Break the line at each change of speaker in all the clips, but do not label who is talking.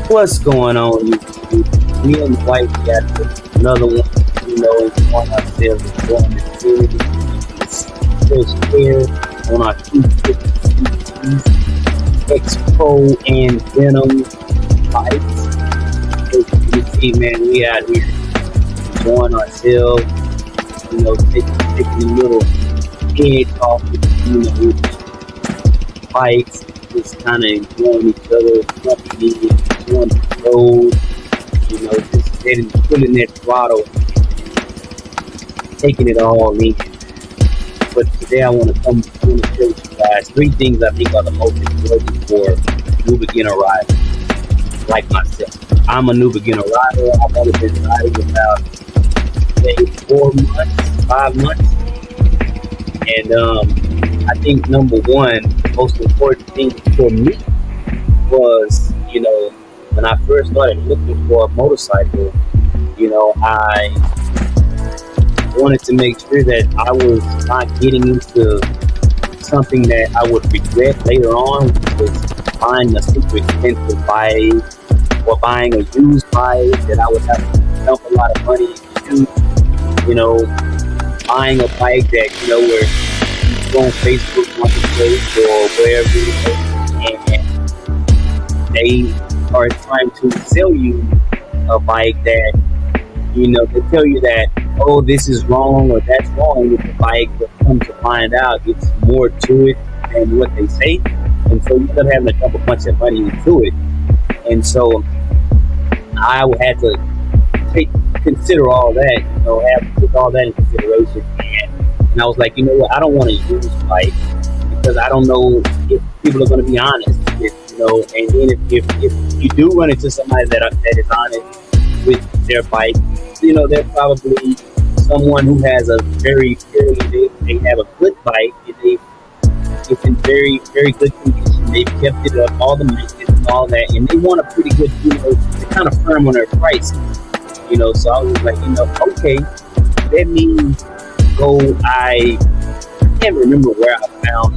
What's going on? Me and the wife got another one, on ourselves, going to series, fresh air on our 250 X Pro and Venom bikes. As you can see, man, we out here enjoying ourselves, taking a little edge off with bikes, just kind of enjoying each other's company, enjoying the road, just letting, pulling that throttle, taking it all in. But today I want to show you guys three things I think are the most important for new beginner riders like myself. I'm a new beginner rider. I've only been riding about, say, 5 months. And I think number one, the most important thing for me was, when I first started looking for a motorcycle, I wanted to make sure that I was not getting into something that I would regret later on, which was buying a super expensive bike or buying a used bike that I would have to dump a lot of money into, buying a bike that, where you go on Facebook Marketplace or wherever, and they are trying to sell you a bike that, they tell you that, oh, this is wrong or that's wrong with the bike, but come to find out it's more to it than what they say. And so you end up having to dump a bunch of money into it. And so I had to consider all that, have to take all that in consideration. And I was like, you know what, I don't want to use bike because I don't know if people are going to be honest with, and then if you do run into somebody that is honest with their bike, they're probably someone who has a they have a good bike, and it's in very, very good condition. They've kept it up, all the maintenance and all that, and they want a pretty good, they're kind of firm on their pricing, so I was like, okay, let me go. I can't remember where I found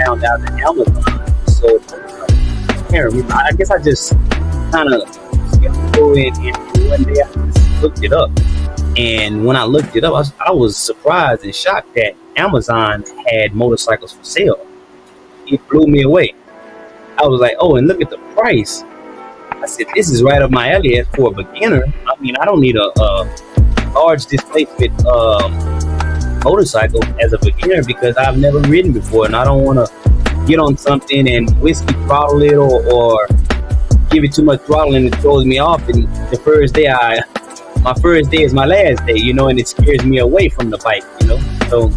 out that Amazon, so I can't remember. I guess I just kind of skeptical, and one day I just looked it up. And when I looked it up, I was surprised and shocked that Amazon had motorcycles for sale. It blew me away. I was like, oh, and look at the price. I said, this is right up my alley for a beginner. I mean, I don't need a large displacement motorcycle as a beginner because I've never ridden before, and I don't want to get on something and whiskey throttle it or give it too much throttle and it throws me off. And the first day my first day is my last day, and it scares me away from the bike, So,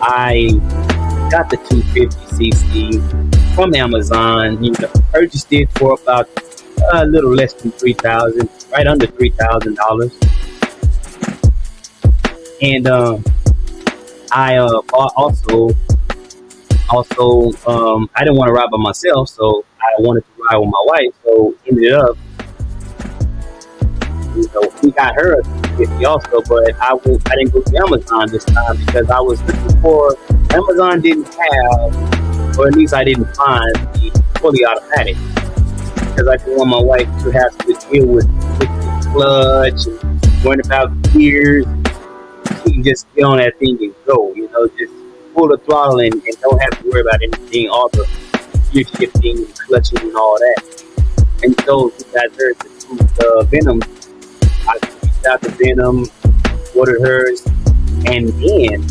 I got the 250cc from Amazon, purchased it for about a little less than $3,000, right under $3,000. And, I also, I didn't want to ride by myself, so I wanted to ride with my wife, so ended up, we got her a 250 also, but I didn't go to Amazon this time because I was looking for, Amazon didn't have, or at least I didn't find the fully automatic, because I didn't want my wife to have to deal with the clutch and learn about gears. She can just get on that thing and go, just pull the throttle and don't have to worry about anything, all the gear shifting and clutching and all that. And so we got her the Venom. I reached out to Venom, ordered hers, and then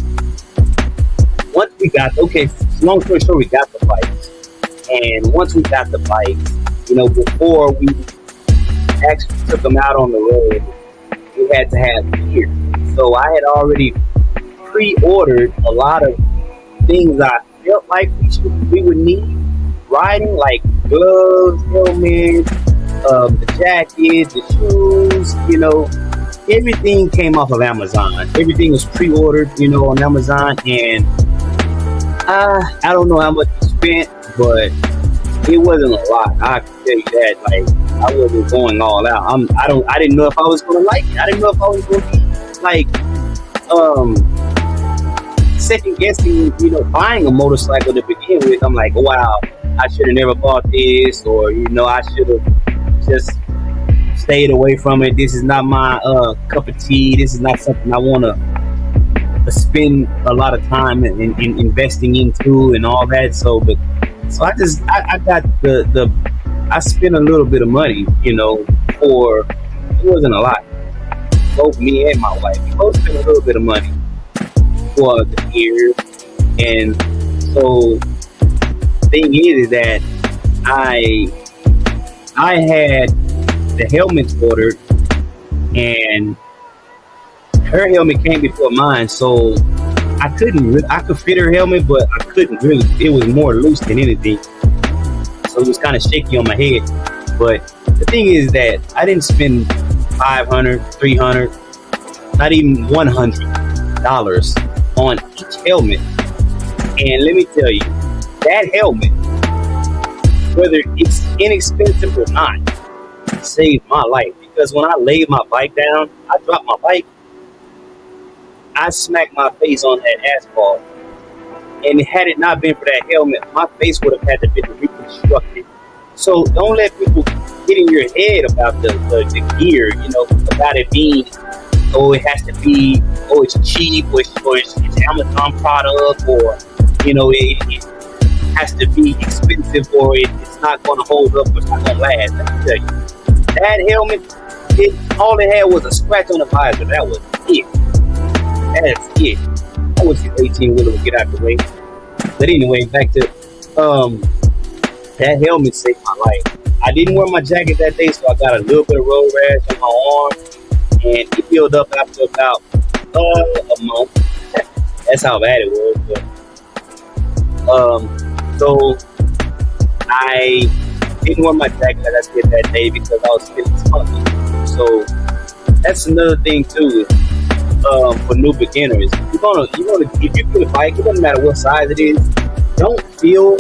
once we got, long story short, we got the bikes. And once we got the bikes, before we actually took them out on the road, we had to have gear. So I had already pre-ordered a lot of things I felt like we would need riding, like gloves, helmet, the jacket, the shoes, everything came off of Amazon. Everything was pre-ordered, on Amazon, and I don't know how much we spent, but it wasn't a lot. I can tell you that. Like, I wasn't going all out. I didn't know if I was gonna like it. I didn't know if I was gonna be like second guessing, buying a motorcycle to begin with. I'm like, wow, I should have never bought this, or I should have just stayed away from it. This is not my cup of tea. This is not something I want to spend a lot of time in investing into and all that. So I got I spent a little bit of money, for it wasn't a lot. Both me and my wife, we both spent a little bit of money for the gear, and so the thing is that I had the helmets ordered, and her helmet came before mine, so I could fit her helmet, but I couldn't really. It was more loose than anything, so it was kind of shaky on my head. But the thing is that I didn't spend $500, $300, not even $100 on each helmet. And let me tell you, that helmet, whether it's inexpensive or not, saved my life. Because when I laid my bike down, I dropped my bike, I smacked my face on that asphalt. And had it not been for that helmet, my face would have had to be reconstructed. So don't let people get in your head about the gear, about it being, it has to be, it's cheap, or it's Amazon product, or, it has to be expensive, or it's not going to hold up, or it's not going to last. Let me tell you, that helmet, all it had was a scratch on the visor. That was it. That's it. I wish the 18-wheeler would get out the way. But anyway, back to that helmet saved my life. I didn't wear my jacket that day, so I got a little bit of road rash on my arm, and it healed up after about a month. That's how bad it was. But, so I didn't wear my jacket, like I said, that day because I was feeling spunky. So that's another thing too. For new beginners, if you get a bike, it doesn't matter what size it is. Don't feel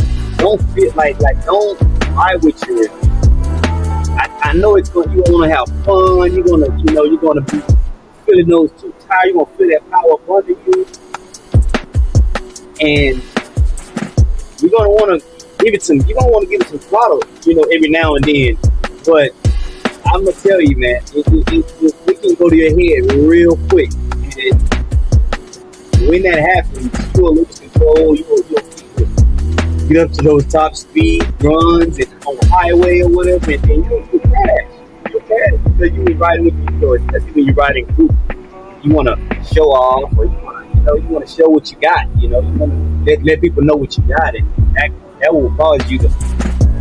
like don't buy with your. I know you're gonna have fun. You're gonna be feeling those two tires. You're gonna feel that power up under you, and you're gonna want to give it some. You're gonna want to give it some throttle, every now and then. But I'm gonna tell you, man, it can go to your head real quick. And when that happens, you'll lose control. You'll get up to those top speed runs and on the highway or whatever, and then you'll crash. You'll crash because you were riding with people, especially when you're riding group. You want to show off, or you want to show what you got. You want to let people know what you got, and that will cause you to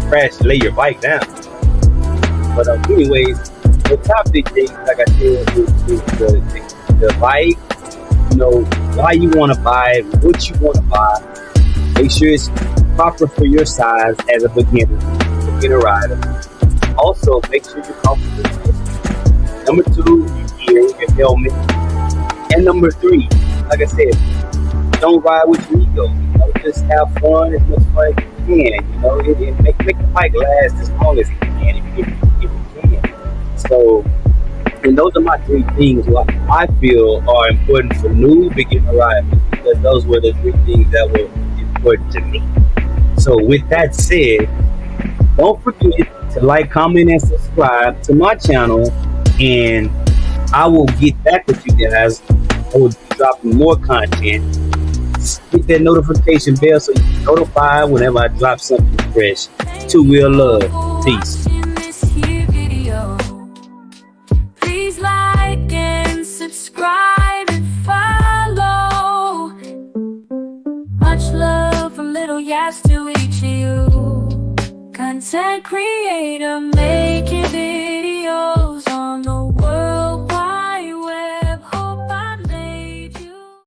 crash and lay your bike down. But anyways, the top big thing, like I said, is the bike, why you want to buy it, what you want to buy. Make sure it's proper for your size as a beginner rider. Also, make sure you're comfortable. Number 2, your gear, your helmet. And number 3, like I said, don't ride with your ego. Just have fun as much fun as you can. Make the bike last as long as it can, if you can. So, and those are my 3 things what I feel are important for new beginner riders, because those were the 3 things that were important to me. So with that said, don't forget to like, comment, and subscribe to my channel, and I will get back with you guys. I will be dropping more content. Hit that notification bell so you can notify whenever I drop something fresh. Two Wheel Love. Peace.
Subscribe and follow. Much love from little Yas to each of you. Content creator making it.